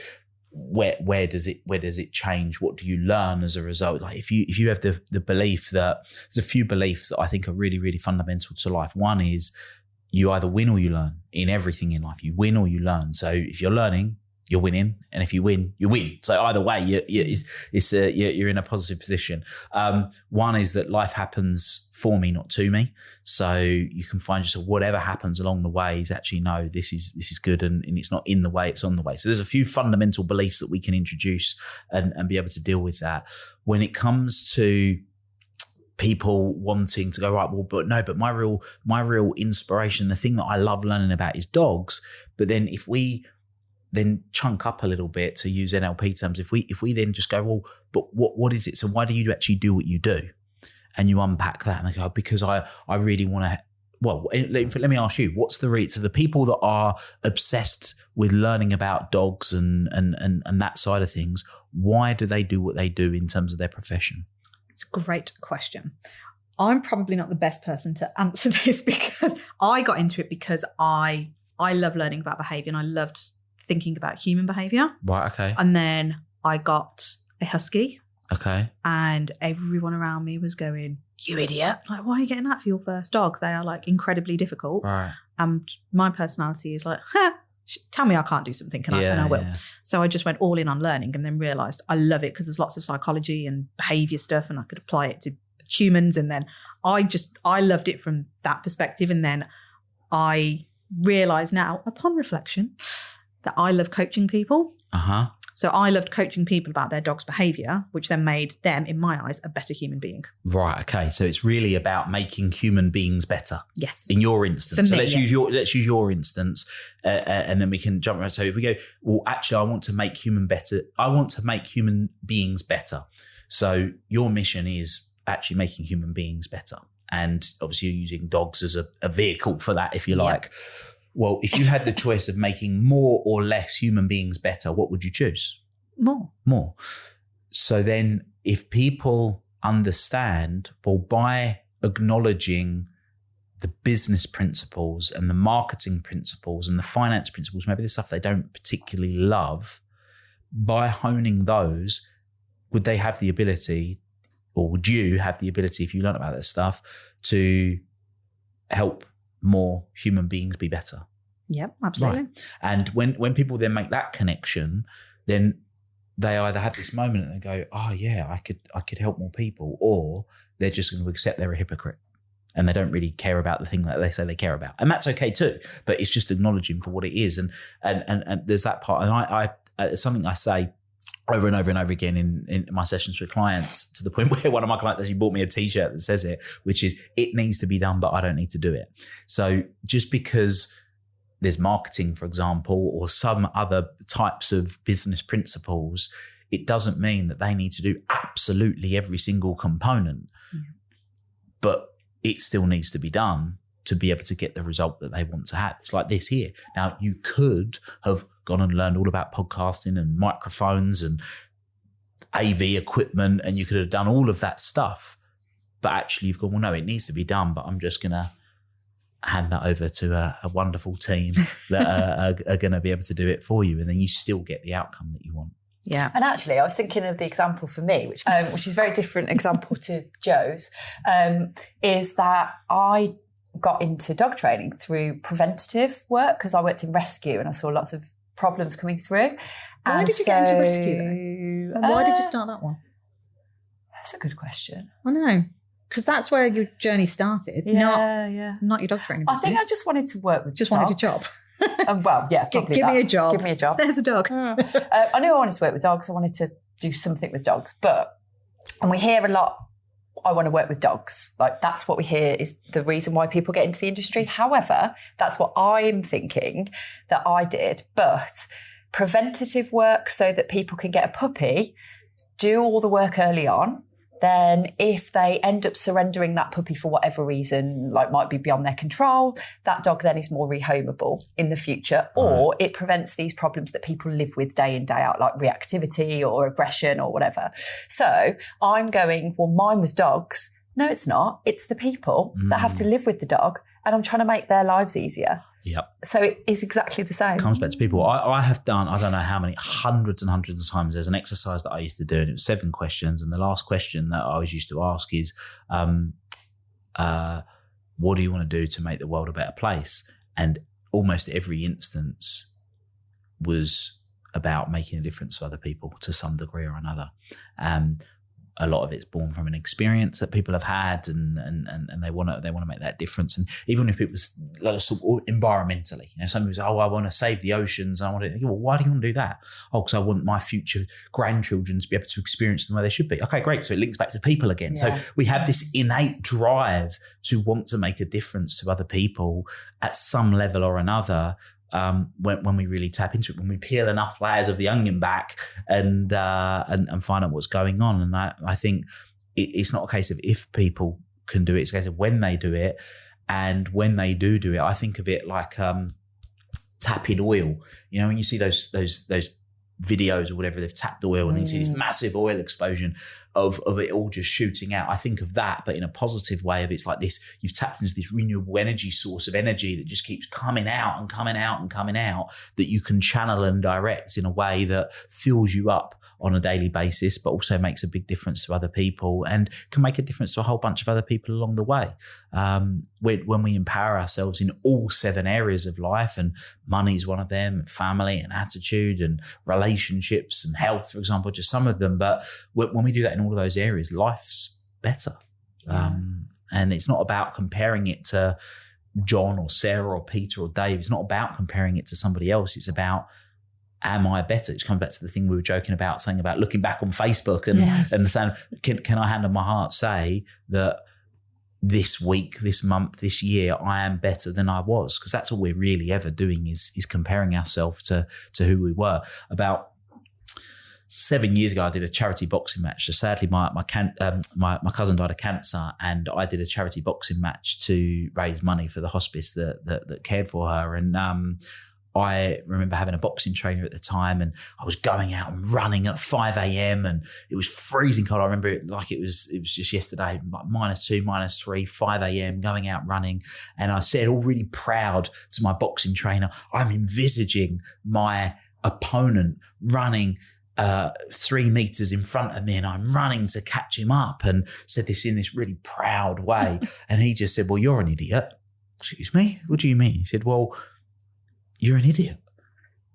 where does it change? What do you learn as a result? Like if you have the belief that there's a few beliefs that I think are really, really fundamental to life. One is you either win or you learn in everything in life. You win or you learn. So if you're learning, you're winning. And if you win, you win. So either way, you're in a positive position. One is that life happens for me, not to me. So you can find yourself, whatever happens along the way is actually, no, this is good. And it's not in the way, it's on the way. So there's a few fundamental beliefs that we can introduce and be able to deal with that. When it comes to people wanting to go, right, well, but my real inspiration, the thing that I love learning about is dogs. But then if we then chunk up a little bit, to use NLP terms, if we then just go, well, but what is it? So why do you actually do what you do? And you unpack that and they go, because I really want to, well, let me ask you, what's the reason? So the people that are obsessed with learning about dogs and that side of things, why do they do what they do in terms of their profession? It's a great question. I'm probably not the best person to answer this, because I got into it because I love learning about behavior and I loved thinking about human behavior. Right, okay. And then I got a husky. Okay. And everyone around me was going, you idiot. Like, why are you getting that for your first dog? They are like incredibly difficult. Right. And my personality is like, tell me I can't do something and I will. Yeah. So I just went all in on learning and then realised I love it because there's lots of psychology and behaviour stuff and I could apply it to humans. And then I loved it from that perspective. And then I realise now, upon reflection, that I love coaching people. Uh-huh. So I loved coaching people about their dog's behaviour, which then made them, in my eyes, a better human being. Right. Okay. So it's really about making human beings better. Yes. In your instance. For so me, let's use your instance, and then we can jump around. So if we go, well, actually, I want to make human beings better. So your mission is actually making human beings better, and obviously you're using dogs as a vehicle for that, if you like. Yep. Well, if you had the choice of making more or less human beings better, what would you choose? More. So then if people understand, well, by acknowledging the business principles and the marketing principles and the finance principles, maybe the stuff they don't particularly love, by honing those, would they have the ability, or would you have the ability, if you learn about that stuff, to help more human beings be better? Yep, absolutely. Right. And when people then make that connection, then they either have this moment and they go, oh yeah, I could help more people, or they're just going to accept they're a hypocrite and they don't really care about the thing that they say they care about. And that's okay too, but it's just acknowledging for what it is. And there's that part. And I it's something I say over and over and over again in my sessions with clients, to the point where one of my clients actually bought me a t-shirt that says it, which is, it needs to be done, but I don't need to do it. So just because there's marketing, for example, or some other types of business principles, it doesn't mean that they need to do absolutely every single component, but it still needs to be done to be able to get the result that they want to have. It's like this here. Now, you could have gone and learned all about podcasting and microphones and AV equipment, and you could have done all of that stuff, but actually you've gone, well, no, it needs to be done, but I'm just going to hand that over to a wonderful team that are going to be able to do it for you. And then you still get the outcome that you want. Yeah. And actually, I was thinking of the example for me, which is a very different example to Joe's, is that I got into dog training through preventative work because I worked in rescue and I saw lots of problems coming through. Why did you get into rescue though? And why did you start that one? That's a good question. I know. Because that's where your journey started, not your dog training business. I think I just wanted to work with Just dogs. wanted a job. Well, yeah, Give me a job. Give me a job. There's a dog. I knew I wanted to work with dogs. I wanted to do something with dogs. And we hear a lot, I want to work with dogs. Like, that's what we hear is the reason why people get into the industry. However, that's what I'm thinking that I did. But preventative work so that people can get a puppy, do all the work early on. Then if they end up surrendering that puppy for whatever reason, like might be beyond their control, that dog then is more rehomable in the future, or it prevents these problems that people live with day in, day out, like reactivity or aggression or whatever. So I'm going, well, mine was dogs. No, it's not. It's the people that have to live with the dog, and I'm trying to make their lives easier. Yep. So it is exactly the same. Comes back to people. I have done, I don't know how many, hundreds and hundreds of times. There's an exercise that I used to do, and it was 7 questions. And the last question that I always used to ask is, what do you want to do to make the world a better place? And almost every instance was about making a difference to other people to some degree or another. A lot of it's born from an experience that people have had, and they want to make that difference. And even if it was environmentally, some people say, "Oh, I want to save the oceans." And I want to. Well, why do you want to do that? Oh, because I want my future grandchildren to be able to experience them where they should be. Okay, great. So it links back to people again. Yeah. So we have this innate drive to want to make a difference to other people at some level or another. When we really tap into it, when we peel enough layers of the onion back and find out what's going on. And I think it's not a case of if people can do it, it's a case of when they do it. And when they do it, I think of it like tapping oil. When you see those videos or whatever, they've tapped oil and you see this massive oil explosion of it all just shooting out. I think of that, but in a positive way, of it's like this, you've tapped into this renewable energy source of energy that just keeps coming out and coming out and coming out, that you can channel and direct in a way that fills you up on a daily basis, but also makes a big difference to other people and can make a difference to a whole bunch of other people along the way. When we empower ourselves in all 7 areas of life, and money is one of them, family and attitude and relationships and health, for example, just some of them. But when we do that in all of those areas, life's better. And it's not about comparing it to John or Sarah or Peter or Dave. It's not about comparing it to somebody else. It's about, am I better? It comes back to the thing we were joking about, saying about looking back on Facebook and saying, can I hand on my heart say that this week, this month, this year, I am better than I was? Because that's all we're really ever doing is comparing ourselves to who we were. About 7 years ago, I did a charity boxing match. So sadly, my cousin died of cancer, and I did a charity boxing match to raise money for the hospice that cared for her. And I remember having a boxing trainer at the time, and I was going out and running at 5 a.m. and it was freezing cold. I remember it like it was just yesterday, like -2, -3, 5 a.m. going out running. And I said, all really proud to my boxing trainer, I'm envisaging my opponent running 3 meters in front of me, and I'm running to catch him up, and said this in this really proud way. And he just said, well, you're an idiot. Excuse me? What do you mean? He said, well, you're an idiot.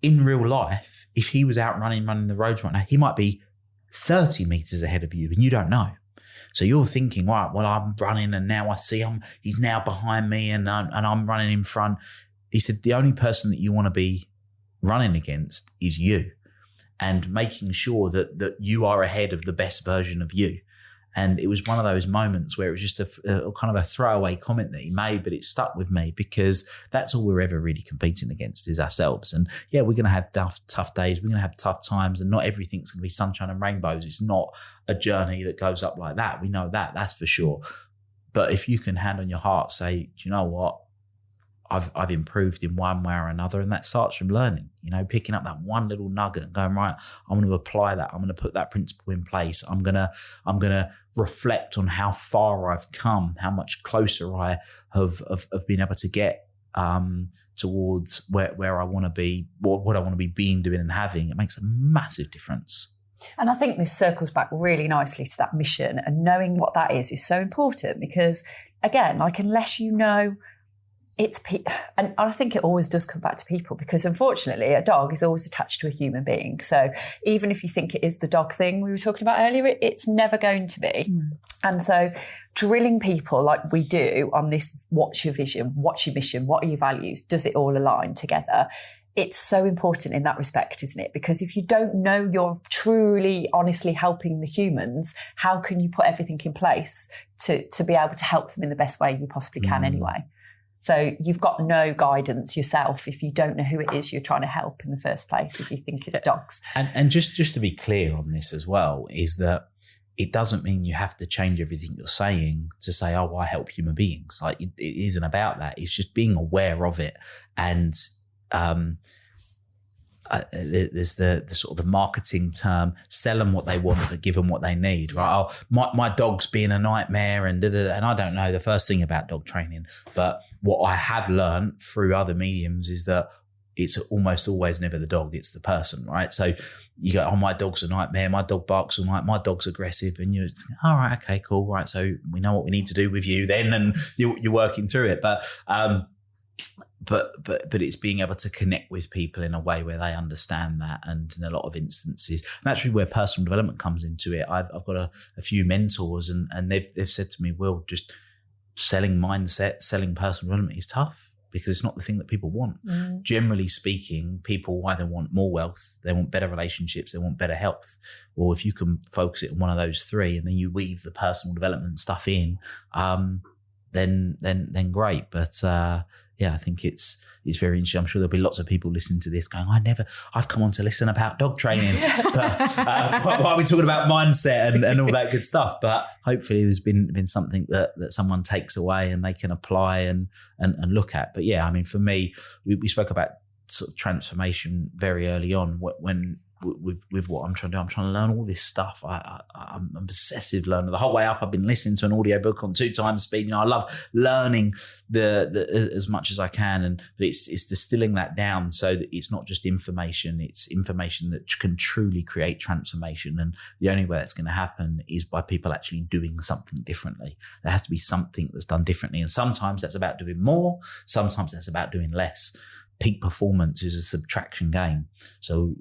in real life, if he was out running the roads right now, he might be 30 meters ahead of you and you don't know. So you're thinking, right, well, I'm running and now I see he's now behind me and I'm running in front. He said, the only person that you want to be running against is you, and making sure that you are ahead of the best version of you. And it was one of those moments where it was just a kind of a throwaway comment that he made, but it stuck with me because that's all we're ever really competing against is ourselves. And yeah, we're going to have tough days. We're going to have tough times, and not everything's going to be sunshine and rainbows. It's not a journey that goes up like that. We know that's for sure. But if you can hand on your heart, say, do you know what? I've improved in one way or another, and that starts from learning, picking up that one little nugget and going, right, I'm going to apply that. I'm going to put that principle in place. I'm going to reflect on how far I've come, how much closer I have been able to get towards where I want to be, what I want to be being, doing and having. It makes a massive difference. And I think this circles back really nicely to that mission, and knowing what that is so important because, again, unless you know, and I think it always does come back to people because unfortunately a dog is always attached to a human being. So even if you think it is the dog thing we were talking about earlier, it's never going to be. And so drilling people like we do on this, what's your vision, what's your mission, what are your values, does it all align together? It's so important in that respect, isn't it? Because if you don't know you're truly, honestly helping the humans, how can you put everything in place to be able to help them in the best way you possibly can anyway? So you've got no guidance yourself if you don't know who it is you're trying to help in the first place, if you think it's dogs. And just to be clear on this as well, is that it doesn't mean you have to change everything you're saying to say, oh, I help human beings. Like it isn't about that. It's just being aware of it. And there's the sort of the marketing term, sell them what they want, but give them what they need, right? Oh, my dog's being a nightmare and and I don't know the first thing about dog training, but what I have learned through other mediums is that it's almost always never the dog, it's the person, right? So you go, oh, my dog's a nightmare, my dog barks all night, my dog's aggressive, and you're thinking, all right, okay, cool, right? So we know what we need to do with you then, and you're working through it. But it's being able to connect with people in a way where they understand that. And in a lot of instances, and that's really where personal development comes into it. I've got a few mentors and they've said to me, Will, just selling mindset, selling personal development is tough because it's not the thing that people want. Generally speaking, people either want more wealth, they want better relationships, they want better health. Or if you can focus it on one of those three and then you weave the personal development stuff in, then great. But yeah, I think it's very interesting. I'm sure there'll be lots of people listening to this going, I've come on to listen about dog training. But why are we talking about mindset and all that good stuff? But hopefully there's been something that someone takes away and they can apply and look at. But yeah, I mean, for me, we spoke about sort of transformation very early on when with what I'm trying to do. I'm trying to learn all this stuff. I'm an obsessive learner. The whole way up, I've been listening to an audiobook on 2 times speed. I love learning the as much as I can, but it's distilling that down so that it's not just information. It's information that can truly create transformation. And the only way that's going to happen is by people actually doing something differently. There has to be something that's done differently. And sometimes that's about doing more. Sometimes that's about doing less. Peak performance is a subtraction game. So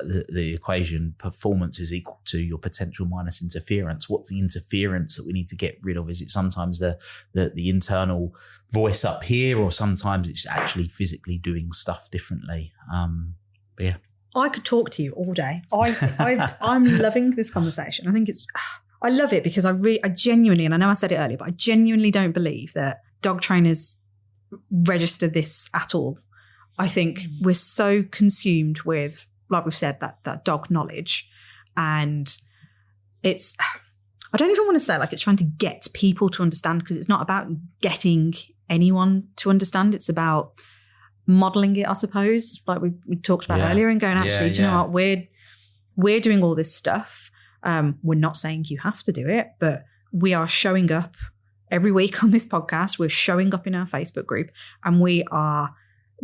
the equation, performance is equal to your potential minus interference. What's the interference that we need to get rid of? Is it sometimes the internal voice up here, or sometimes it's actually physically doing stuff differently? But yeah, I could talk to you all day. I'm loving this conversation. I love it because I genuinely, and I know I said it earlier, but I genuinely don't believe that dog trainers register this at all. I think we're so consumed with, like we've said, that dog knowledge. And I don't even want to say like it's trying to get people to understand, because it's not about getting anyone to understand. It's about modeling it, I suppose, like we talked about earlier, and going, actually, do you know what? We're doing all this stuff. We're not saying you have to do it, but we are showing up every week on this podcast. We're showing up in our Facebook group, and we are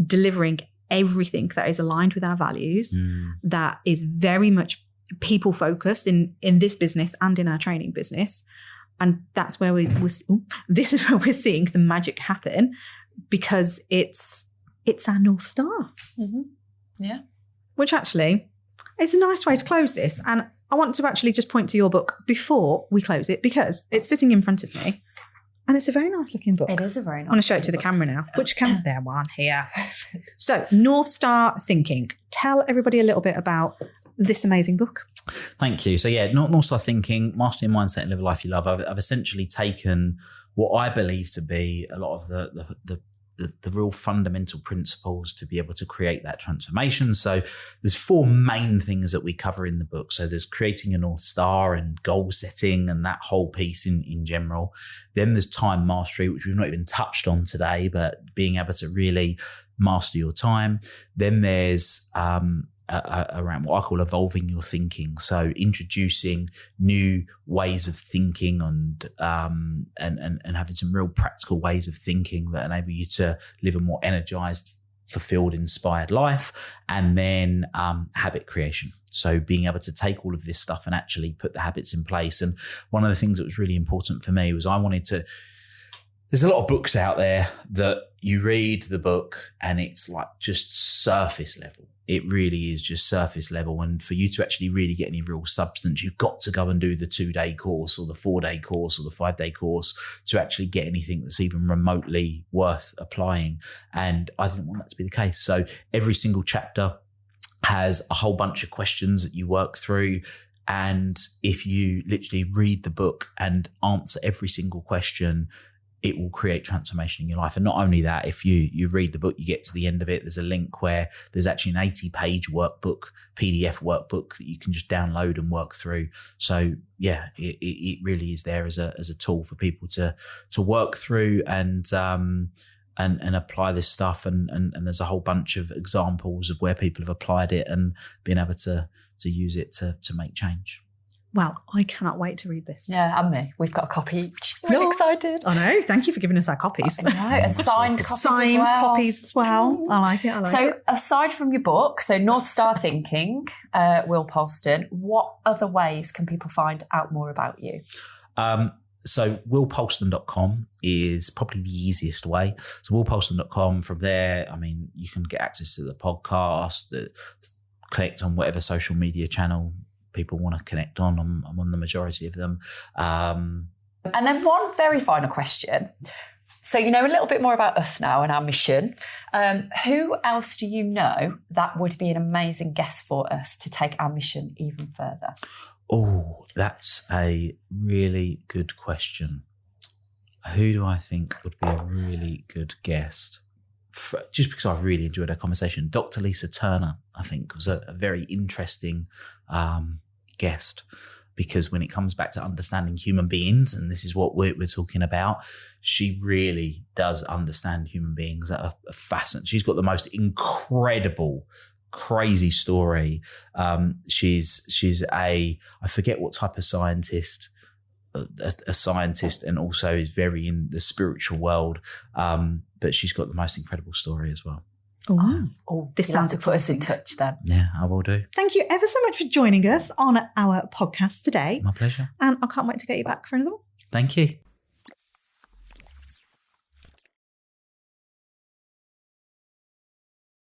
delivering everything that is aligned with our values, that is very much people focused in this business and in our training business. And that's where this is where we're seeing the magic happen, because it's our North Star. Yeah. Which actually is a nice way to close this. And I want to actually just point to your book before we close it because it's sitting in front of me and it's a very nice looking book. It is a very nice I want to show it to the camera now. Which camera? There, one here. So, North Star Thinking. Tell everybody a little bit about this amazing book. Thank you. So North Star Thinking, Master Your Mindset and Live a Life You Love. I've essentially taken what I believe to be a lot of the real fundamental principles to be able to create that transformation. So there's 4 main things that we cover in the book. So there's creating a North Star and goal setting and that whole piece in general. Then there's time mastery, which we've not even touched on today, but being able to really master your time. Then there's around what I call evolving your thinking. So introducing new ways of thinking and having some real practical ways of thinking that enable you to live a more energized, fulfilled, inspired life. And then habit creation. So being able to take all of this stuff and actually put the habits in place. And one of the things that was really important for me was there's a lot of books out there that you read the book and it's like just surface level. It really is just surface level. And for you to actually really get any real substance, you've got to go and do the 2-day course or the 4-day course or the 5-day course to actually get anything that's even remotely worth applying. And I didn't want that to be the case. So every single chapter has a whole bunch of questions that you work through. And if you literally read the book and answer every single question, it will create transformation in your life. And not only that, if you read the book, you get to the end of it, there's a link where there's actually an 80-page workbook, PDF workbook that you can just download and work through. So yeah, it really is there as a tool for people to work through and apply this stuff. And there's a whole bunch of examples of where people have applied it and been able to use it to make change. Well, I cannot wait to read this. Yeah, and me. We've got a copy each. Really excited. I know. Thank you for giving us our copies. I know, and signed copies Signed as well. copies as well. I like it. So aside from your book, so North Star Thinking, Will Polston, what other ways can people find out more about you? So willpolston.com is probably the easiest way. So willpolston.com, from there, I mean, you can get access to the podcast, connect on whatever social media channel people want to connect on. I'm on the majority of them. And then one very final question. So you know a little bit more about us now and our mission. Who else do you know that would be an amazing guest for us to take our mission even further? Oh, that's a really good question. Who do I think would be a really good guest? Just because I really enjoyed our conversation. Dr. Lisa Turner, I think, was a very interesting guest, because when it comes back to understanding human beings, and this is what we're talking about, she really does understand human beings that are fascinating. She's got the most incredible, crazy story. She's I forget what type of scientist, a scientist, and also is very in the spiritual world. But she's got the most incredible story as well. This You'll have sounds to put us in exciting. touch then. Yeah, I will do. Thank you ever so much for joining us on our podcast today. My pleasure. And I can't wait to get you back for another one. Thank you.